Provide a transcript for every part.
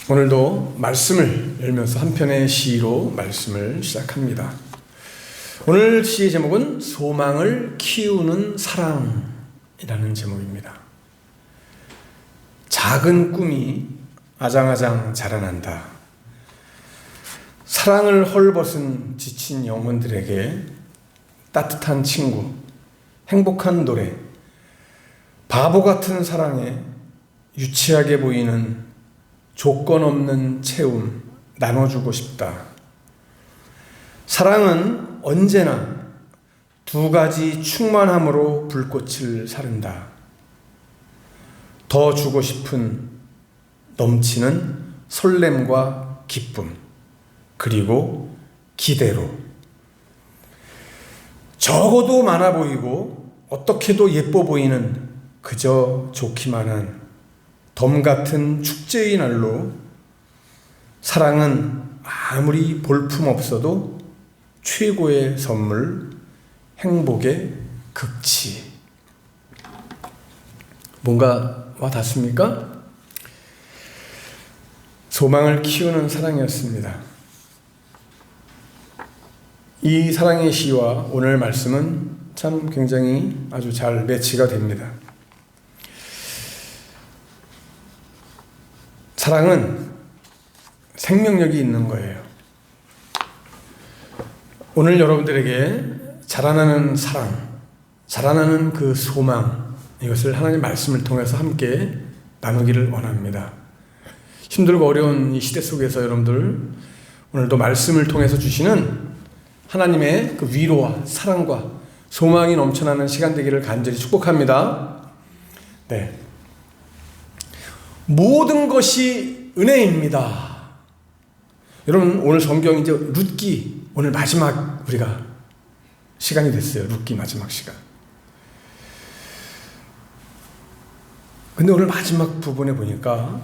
오늘도 말씀을 열면서 한 편의 시로 말씀을 시작합니다. 오늘 시의 제목은 소망을 키우는 사랑이라는 제목입니다. 작은 꿈이 아장아장 자라난다. 사랑을 헐벗은 지친 영혼들에게 따뜻한 친구, 행복한 노래, 바보 같은 사랑에 유치하게 보이는 조건 없는 채움 나눠주고 싶다. 사랑은 언제나 두 가지 충만함으로 불꽃을 사른다. 더 주고 싶은 넘치는 설렘과 기쁨, 그리고 기대로. 적어도 많아 보이고 어떻게도 예뻐 보이는 그저 좋기만 한 덤 같은 축제의 날로 사랑은 아무리 볼품없어도 최고의 선물, 행복의 극치. 뭔가 와 닿습니까? 소망을 키우는 사랑이었습니다. 이 사랑의 시와 오늘 말씀은 참 굉장히 아주 잘 매치가 됩니다. 사랑은 생명력이 있는 거예요. 오늘 여러분들에게 자라나는 사랑, 자라나는 그 소망, 이것을 하나님 말씀을 통해서 함께 나누기를 원합니다. 힘들고 어려운 이 시대 속에서 여러분들 오늘도 말씀을 통해서 주시는 하나님의 그 위로와 사랑과 소망이 넘쳐나는 시간 되기를 간절히 축복합니다. 네. 모든 것이 은혜입니다. 여러분, 오늘 성경 이제 룻기, 오늘 마지막 우리가 시간이 됐어요. 룻기 마지막 시간. 근데 오늘 마지막 부분에 보니까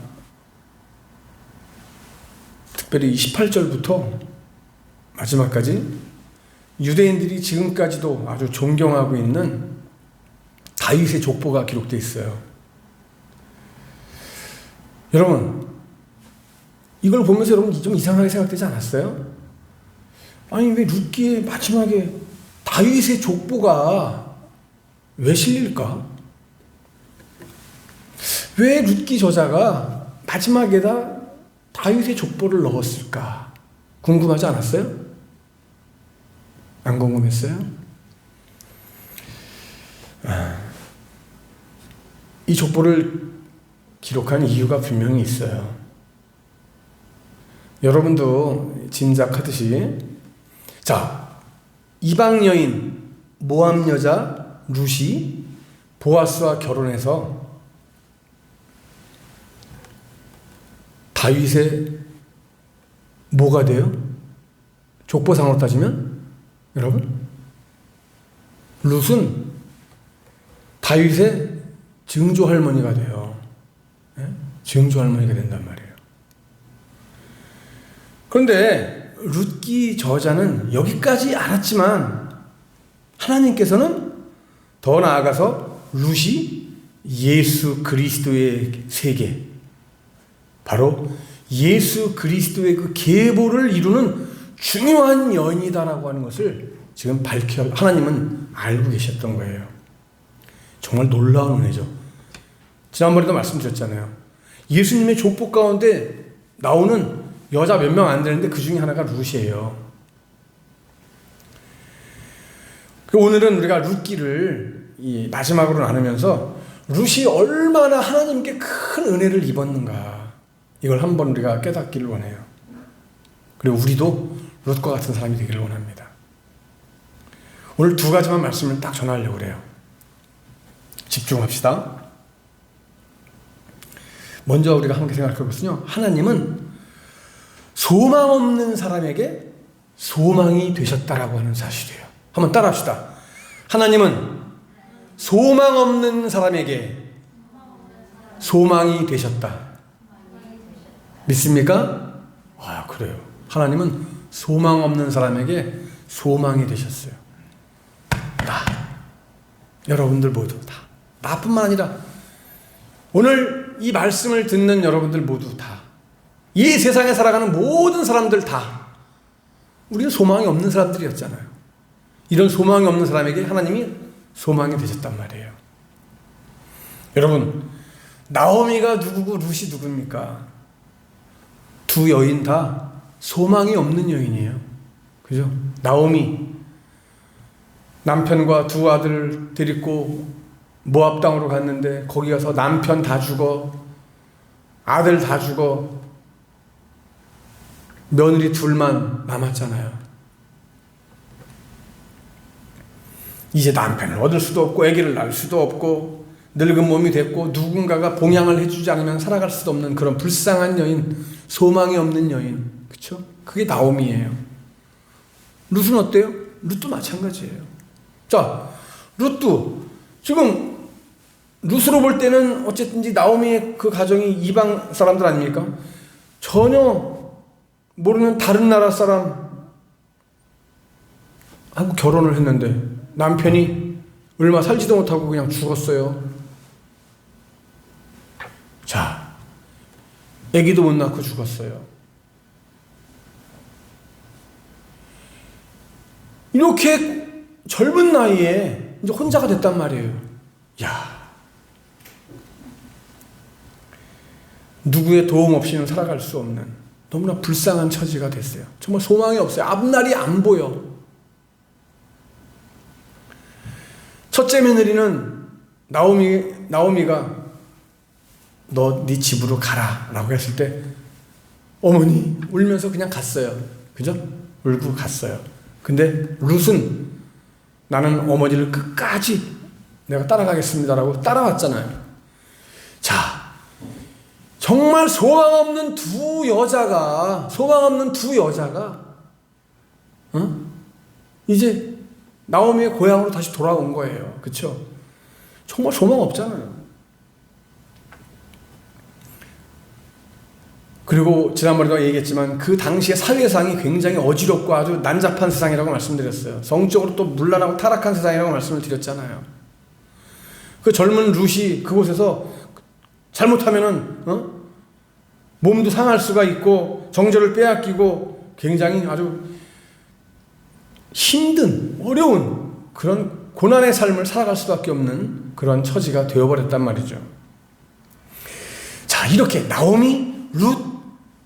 특별히 28절부터 마지막까지 유대인들이 지금까지도 아주 존경하고 있는 다윗의 족보가 기록되어 있어요. 여러분, 이걸 보면서 여러분 좀 이상하게 생각되지 않았어요? 아니, 왜 룻기의 마지막에 다윗의 족보가 왜 실릴까? 왜 룻기 저자가 마지막에다 다윗의 족보를 넣었을까? 궁금하지 않았어요? 안 궁금했어요? 이 족보를 기록한 이유가 분명히 있어요. 여러분도 짐작하듯이, 자, 이방 여인 모압 여자 룻이 보아스와 결혼해서 다윗의 뭐가 돼요? 족보상으로 따지면 여러분, 룻은 다윗의 증조 할머니가 돼요. 증조 할머니가 된단 말이에요. 그런데 룻기 저자는 여기까지 알았지만 하나님께서는 더 나아가서 룻이 예수 그리스도의 세계, 바로 예수 그리스도의 그 계보를 이루는 중요한 여인이다라고 하는 것을 지금 하나님은 알고 계셨던 거예요. 정말 놀라운 은혜죠. 지난번에도 말씀드렸잖아요. 예수님의 족보 가운데 나오는 여자 몇 명 안 되는데 그 중에 하나가 룻이에요. 오늘은 우리가 룻기를 이 마지막으로 나누면서 룻이 얼마나 하나님께 큰 은혜를 입었는가, 이걸 한번 우리가 깨닫기를 원해요. 그리고 우리도 룻과 같은 사람이 되기를 원합니다. 오늘 두 가지만 말씀을 딱 전하려고 그래요. 집중합시다. 먼저 우리가 함께 생각해 보면요, 하나님은 소망 없는 사람에게 소망이 되셨다라고 하는 사실이에요. 한번 따라합시다. 하나님은 소망 없는 사람에게 소망이 되셨다. 믿습니까? 아, 그래요. 하나님은 소망 없는 사람에게 소망이 되셨어요. 여러분들 모두 다, 나뿐만 아니라 오늘 이 말씀을 듣는 여러분들 모두 다 이 세상에 살아가는 모든 사람들 다 우리는 소망이 없는 사람들이었잖아요. 이런 소망이 없는 사람에게 하나님이 소망이 되셨단 말이에요. 여러분, 나오미가 누구고 룻이 누굽니까? 두 여인 다 소망이 없는 여인이에요. 그죠? 나오미 남편과 두 아들을 데리고 모압 땅으로 갔는데 거기 가서 남편 다 죽어, 아들 다 죽어, 며느리 둘만 남았잖아요. 이제 남편을 얻을 수도 없고 아기를 낳을 수도 없고 늙은 몸이 됐고 누군가가 봉양을 해주지 않으면 살아갈 수도 없는 그런 불쌍한 여인, 소망이 없는 여인, 그렇죠? 그게 나오미예요. 룻은 어때요? 룻도 마찬가지예요. 자, 룻도 지금 룻으로 볼 때는 어쨌든지 나오미의 그 가정이 이방 사람들 아닙니까? 전혀 모르는 다른 나라 사람하고 결혼을 했는데 남편이 얼마 살지도 못하고 그냥 죽었어요. 자, 아기도 못 낳고 죽었어요. 이렇게 젊은 나이에 이제 혼자가 됐단 말이에요. 야, 누구의 도움 없이는 살아갈 수 없는 너무나 불쌍한 처지가 됐어요. 정말 소망이 없어요. 앞날이 안 보여. 첫째 며느리는 나오미가 너 네 집으로 가라 라고 했을 때 어머니 울면서 그냥 갔어요. 그죠? 울고 갔어요. 근데 룻은 나는 어머니를 끝까지 내가 따라가겠습니다라고 따라왔잖아요. 자, 정말 소망 없는 두 여자가 이제 나오미의 고향으로 다시 돌아온 거예요. 그렇죠? 정말 소망 없잖아요. 그리고 지난번에도 얘기했지만 그 당시의 사회상이 굉장히 어지럽고 아주 난잡한 세상이라고 말씀드렸어요. 성적으로 또 문란하고 타락한 세상이라고 말씀을 드렸잖아요. 그 젊은 룻이 그곳에서 잘못하면은 몸도 상할 수가 있고 정절을 빼앗기고 굉장히 아주 힘든 어려운 그런 고난의 삶을 살아갈 수밖에 없는 그런 처지가 되어버렸단 말이죠. 자, 이렇게 나오미, 룻,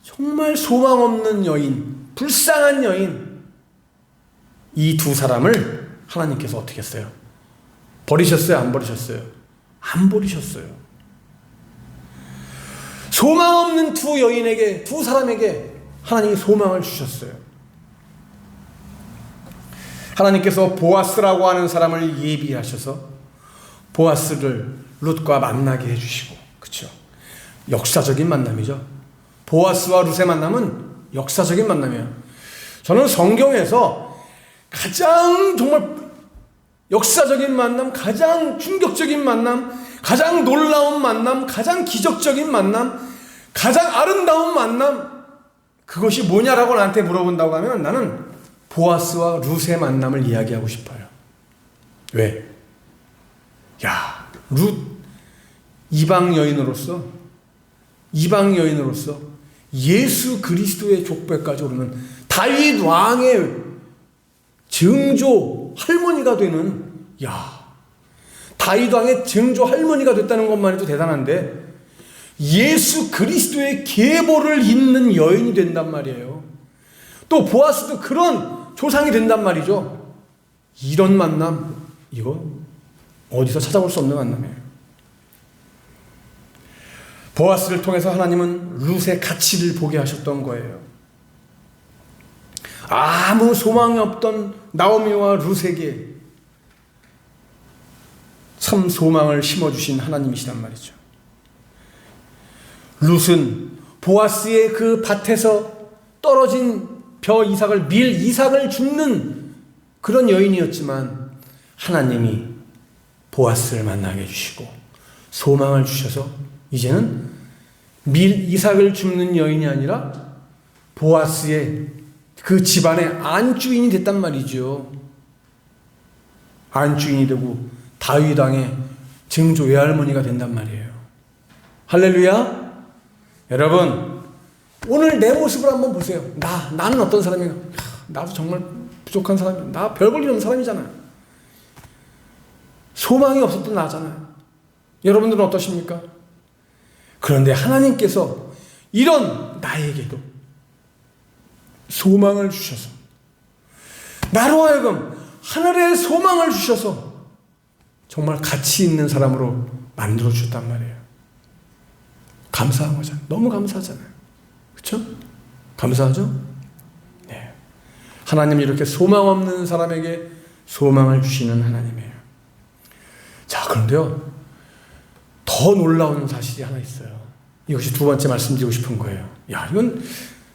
정말 소망 없는 여인, 불쌍한 여인, 이 두 사람을 하나님께서 어떻게 했어요? 버리셨어요? 안 버리셨어요? 안 버리셨어요. 소망 없는 두 여인에게, 두 사람에게 하나님이 소망을 주셨어요. 하나님께서 보아스라고 하는 사람을 예비하셔서 보아스를 룻과 만나게 해주시고, 그렇죠? 역사적인 만남이죠. 보아스와 룻의 만남은 역사적인 만남이에요. 저는 성경에서 가장 정말 역사적인 만남, 가장 충격적인 만남, 가장 놀라운 만남, 가장 기적적인 만남, 가장 아름다운 만남, 그것이 뭐냐라고 나한테 물어본다고 하면 나는 보아스와 룻의 만남을 이야기하고 싶어요. 왜? 야, 룻 이방 여인으로서 예수 그리스도의 족보까지 오르는 다윗 왕의 증조 할머니가 되는, 야, 다윗 왕의 증조 할머니가 됐다는 것만 해도 대단한데 예수 그리스도의 계보를 잇는 여인이 된단 말이에요. 또 보아스도 그런 조상이 된단 말이죠. 이런 만남, 이거 어디서 찾아볼 수 없는 만남이에요. 보아스를 통해서 하나님은 룻의 가치를 보게 하셨던 거예요. 아무 소망이 없던 나오미와 룻에게 참 소망을 심어주신 하나님이시란 말이죠. 룻은 보아스의 그 밭에서 떨어진 벼 이삭을, 밀 이삭을 줍는 그런 여인이었지만 하나님이 보아스를 만나게 해주시고 소망을 주셔서 이제는 밀 이삭을 줍는 여인이 아니라 보아스의 그 집안의 안주인이 됐단 말이죠. 안주인이 되고 다윗 왕의 증조 외할머니가 된단 말이에요. 할렐루야. 여러분, 오늘 내 모습을 한번 보세요. 나는 어떤 사람인가? 나도 정말 부족한 사람이야. 나 별 볼 일 없는 사람이잖아요. 소망이 없었던 나잖아요. 여러분들은 어떠십니까? 그런데 하나님께서 이런 나에게도 소망을 주셔서, 나로 하여금 하늘의 소망을 주셔서 정말 가치 있는 사람으로 만들어 주셨단 말이에요. 감사한 거잖아요. 너무 감사하잖아요. 그렇죠? 감사하죠? 네. 하나님이 이렇게 소망 없는 사람에게 소망을 주시는 하나님이에요. 자, 그런데요, 더 놀라운 사실이 하나 있어요. 이것이 두 번째 말씀드리고 싶은 거예요. 이건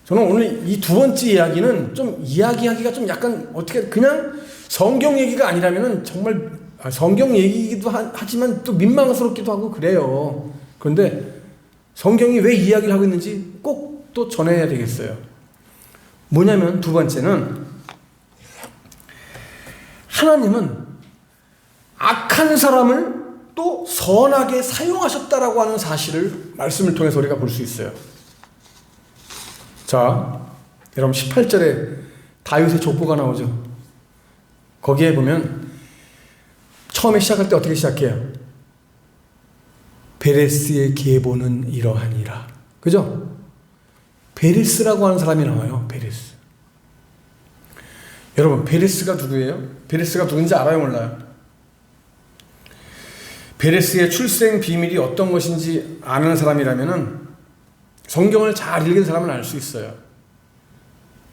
저는 오늘 이 두 번째 이야기는 좀 이야기하기가 좀 약간 어떻게 그냥 성경 얘기가 아니라면은 정말 성경 얘기이기도 하지만 또 민망스럽기도 하고 그래요. 그런데 성경이 왜 이야기를 하고 있는지 꼭 또 전해야 되겠어요. 뭐냐면 두 번째는 하나님은 악한 사람을 또 선하게 사용하셨다라고 하는 사실을 말씀을 통해서 우리가 볼 수 있어요. 자, 여러분 18절에 다윗의 족보가 나오죠. 거기에 보면 처음에 시작할 때 어떻게 시작해요? 베레스의 계보는 이러하니라. 그죠? 베레스라고 하는 사람이 나와요. 베레스. 여러분, 베레스가 누구예요? 베레스가 누군지 알아요, 몰라요? 베레스의 출생 비밀이 어떤 것인지 아는 사람이라면은 성경을 잘 읽은 사람은 알 수 있어요.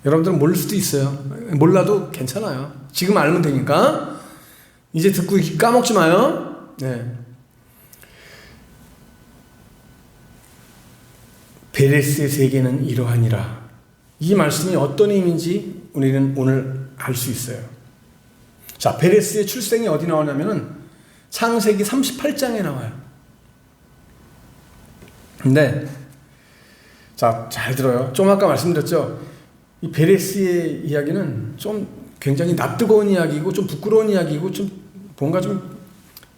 여러분들은 모를 수도 있어요. 몰라도 괜찮아요. 지금 알면 되니까. 이제 듣고 까먹지 마요. 네. 베레스의 세계는 이러하니라. 이 말씀이 어떤 의미인지 우리는 오늘 알 수 있어요. 자, 베레스의 출생이 어디 나오냐면은 창세기 38장에 나와요. 근데 자, 잘 들어요. 좀 아까 말씀드렸죠. 이 베레스의 이야기는 좀 굉장히 낯뜨거운 이야기고 좀 부끄러운 이야기고 좀 뭔가 좀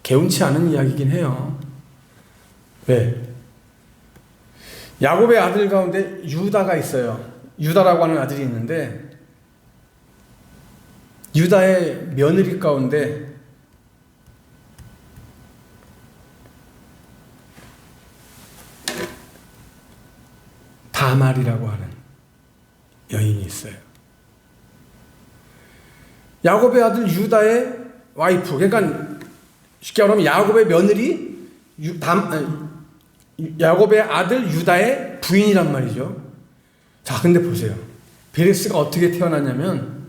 개운치 않은 이야기긴 해요. 왜? 야곱의 아들 가운데 유다가 있어요. 유다라고 하는 아들이 있는데 유다의 며느리 가운데 다말이라고 하는 여인이 있어요. 야곱의 아들 유다의 와이프, 그러니까 쉽게 말하면 야곱의 며느리 야곱의 아들 유다의 부인이란 말이죠. 자, 근데 보세요. 베레스가 어떻게 태어났냐면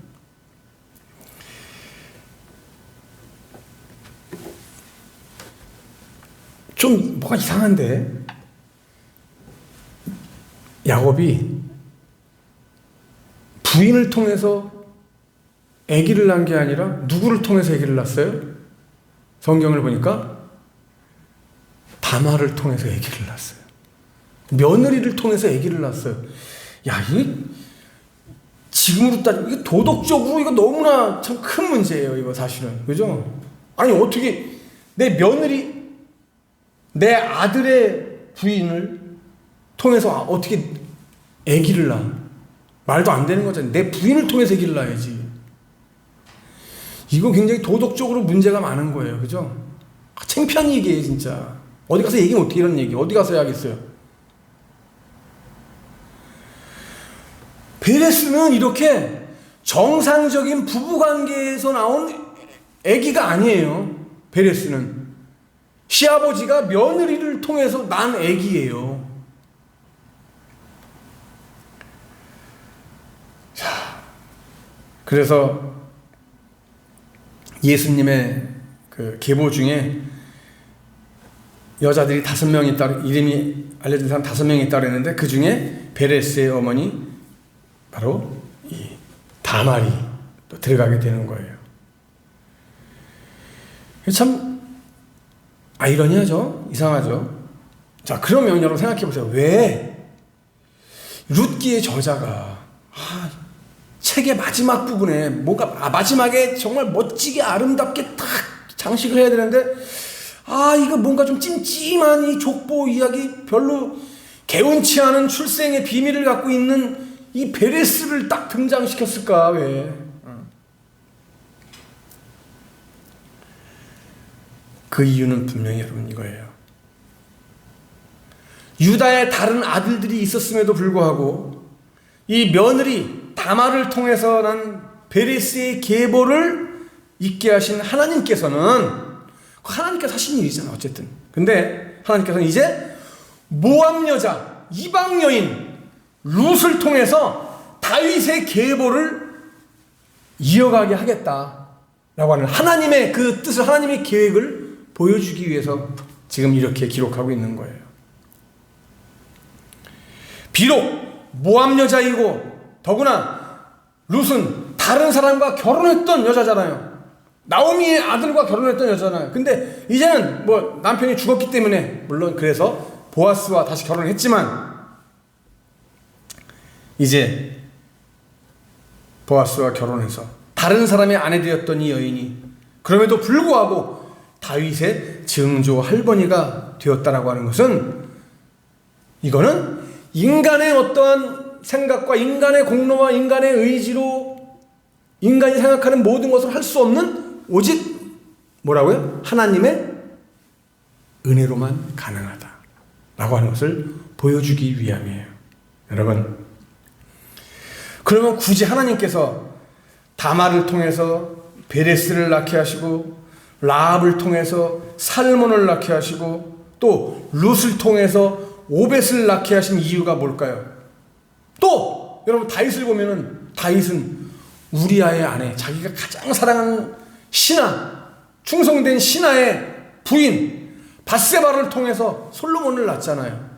좀 뭐가 이상한데 야곱이 부인을 통해서 아기를 낳은 게 아니라 누구를 통해서 아기를 낳았어요? 성경을 보니까 다말을 통해서 아기를 낳았어요. 며느리를 통해서 아기를 낳았어요. 야, 이게 지금으로 따지면 이게 도덕적으로 이거 너무나 참 큰 문제예요. 이거 사실은. 그죠? 아니, 어떻게 내 며느리, 내 아들의 부인을 통해서 어떻게 아기를 낳아? 말도 안 되는 거잖아요. 내 부인을 통해서 아기를 낳아야지. 이거 굉장히 도덕적으로 문제가 많은 거예요. 그죠? 창피한 얘기예요, 진짜. 어디 가서 얘기 못해, 이런 얘기. 어디 가서 해야겠어요? 베레스는 이렇게 정상적인 부부관계에서 나온 아기가 아니에요. 베레스는 시아버지가 며느리를 통해서 난 아기예요. 자, 그래서 예수님의 그 계보 중에 여자들이 5명 있다, 이름이 알려진 사람 5명 있다 그랬는데 그 중에 베레스의 어머니 바로 이 다말이 또 들어가게 되는 거예요. 참 아이러니하죠? 이상하죠? 자, 그러면 여러분 생각해 보세요. 왜 룻기의 저자가 책의 마지막 부분에 뭔가 마지막에 정말 멋지게 아름답게 딱 장식을 해야 되는데 이거 뭔가 좀 찜찜한 이 족보 이야기 별로 개운치 않은 출생의 비밀을 갖고 있는 이 베레스를 딱 등장시켰을까? 왜? 그 이유는 분명히 여러분 이거예요. 유다의 다른 아들들이 있었음에도 불구하고 이 며느리 다말을 통해서 난 베레스의 계보를 있게 하신 하나님께서는, 하나님께서 하신 일이잖아 어쨌든. 근데 하나님께서는 이제 모압 여자, 이방 여인 룻을 통해서 다윗의 계보를 이어가게 하겠다라고 하는 하나님의 그 뜻을, 하나님의 계획을 보여주기 위해서 지금 이렇게 기록하고 있는 거예요. 비록 모압 여자이고 더구나 룻은 다른 사람과 결혼했던 여자잖아요. 나오미의 아들과 결혼했던 여자잖아요. 근데 이제는 뭐 남편이 죽었기 때문에, 물론 그래서 보아스와 다시 결혼을 했지만, 이제 보아스와 결혼해서 다른 사람의 아내 되었던 이 여인이 그럼에도 불구하고 다윗의 증조 할머니가 되었다라고 하는 것은, 이거는 인간의 어떠한 생각과 인간의 공로와 인간의 의지로 인간이 생각하는 모든 것을 할 수 없는, 오직 뭐라고요? 하나님의 은혜로만 가능하다라고 하는 것을 보여주기 위함이에요. 여러분, 그러면 굳이 하나님께서 다말을 통해서 베레스를 낳게 하시고, 라합을 통해서 살몬을 낳게 하시고, 또 룻을 통해서 오벳을 낳게 하신 이유가 뭘까요? 또 여러분, 다윗을 보면은 다윗은 우리아의 아내, 자기가 가장 사랑하는 신하, 충성된 신하의 부인 밧세바를 통해서 솔로몬을 낳잖아요.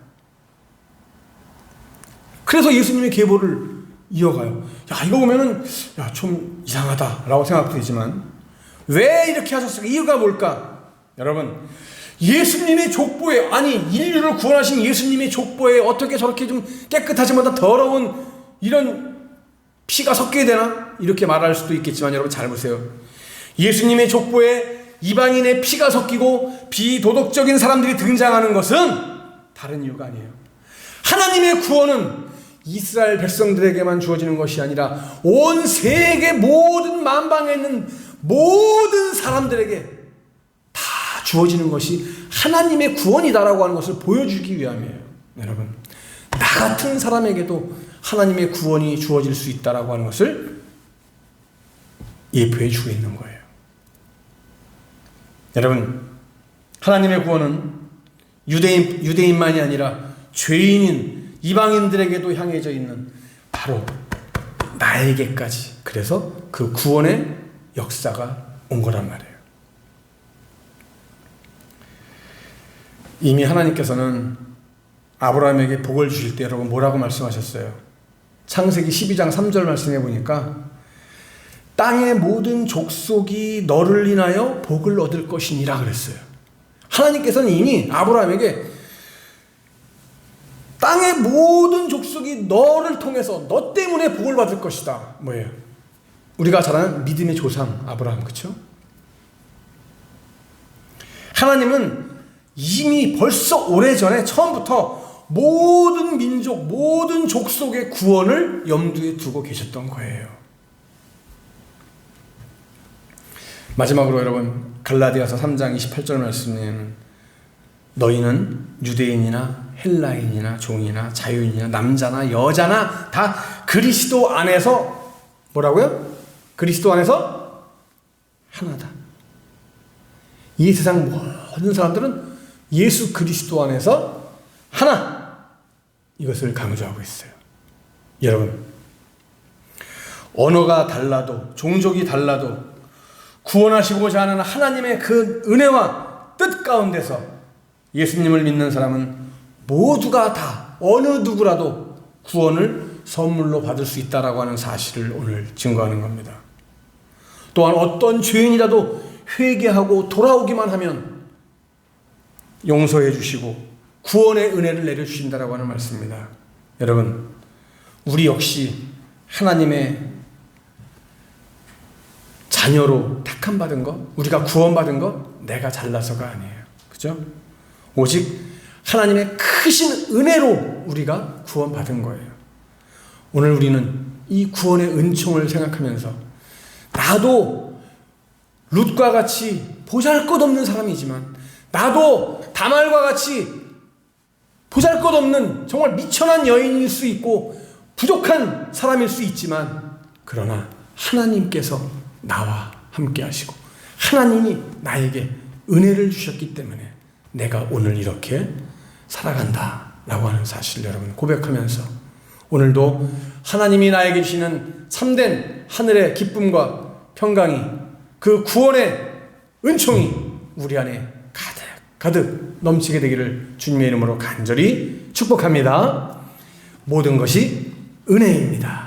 그래서 예수님의 계보를 이어가요. 야, 이거 보면은 좀 이상하다라고 생각되지만 왜 이렇게 하셨을까? 이유가 뭘까? 여러분, 예수님의 족보에, 아니 인류를 구원하신 예수님의 족보에 어떻게 저렇게 좀 깨끗하지 못한 더러운 이런 피가 섞여야 되나? 이렇게 말할 수도 있겠지만 여러분 잘 보세요. 예수님의 족보에 이방인의 피가 섞이고 비도덕적인 사람들이 등장하는 것은 다른 이유가 아니에요. 하나님의 구원은 이스라엘 백성들에게만 주어지는 것이 아니라 온 세계 모든 만방에 있는 모든 사람들에게 다 주어지는 것이 하나님의 구원이다라고 하는 것을 보여주기 위함이에요. 여러분, 나 같은 사람에게도 하나님의 구원이 주어질 수 있다라고 하는 것을 예표해 주고 있는 거예요. 여러분, 하나님의 구원은 유대인만이 아니라 죄인인 이방인들에게도 향해져 있는 바로 나에게까지, 그래서 그 구원의 역사가 온 거란 말이에요. 이미 하나님께서는 아브라함에게 복을 주실 때 여러분 뭐라고 말씀하셨어요? 창세기 12장 3절 말씀해 보니까 땅의 모든 족속이 너를 인하여 복을 얻을 것이니라 그랬어요. 하나님께서는 이미 아브라함에게 땅의 모든 족속이 너를 통해서, 너 때문에 복을 받을 것이다. 뭐예요? 우리가 잘 아는 믿음의 조상 아브라함, 그렇죠? 하나님은 이미 벌써 오래전에 처음부터 모든 민족, 모든 족속의 구원을 염두에 두고 계셨던 거예요. 마지막으로 여러분, 갈라디아서 3장 28절 말씀에는 너희는 유대인이나 헬라인이나 종이나 자유인이나 남자나 여자나 다 그리스도 안에서 뭐라고요? 그리스도 안에서 하나다. 이 세상 모든 사람들은 예수 그리스도 안에서 하나, 이것을 강조하고 있어요. 여러분, 언어가 달라도 종족이 달라도 구원하시고자 하는 하나님의 그 은혜와 뜻 가운데서 예수님을 믿는 사람은 모두가 다 어느 누구라도 구원을 선물로 받을 수 있다라고 하는 사실을 오늘 증거하는 겁니다. 또한 어떤 죄인이라도 회개하고 돌아오기만 하면 용서해 주시고 구원의 은혜를 내려주신다라고 하는 말씀입니다. 여러분, 우리 역시 하나님의 자녀로 택함받은 것, 우리가 구원받은 것, 내가 잘나서가 아니에요. 그죠? 오직 하나님의 크신 은혜로 우리가 구원받은 거예요. 오늘 우리는 이 구원의 은총을 생각하면서 나도 룻과 같이 보잘것없는 사람이지만, 나도 다말과 같이 보잘것없는 정말 미천한 여인일 수 있고 부족한 사람일 수 있지만, 그러나 하나님께서 나와 함께 하시고 하나님이 나에게 은혜를 주셨기 때문에 내가 오늘 이렇게 살아간다 라고 하는 사실을 여러분 고백하면서, 오늘도 하나님이 나에게 주시는 참된 하늘의 기쁨과 평강이, 그 구원의 은총이 우리 안에 가득 넘치게 되기를 주님의 이름으로 간절히 축복합니다. 모든 것이 은혜입니다.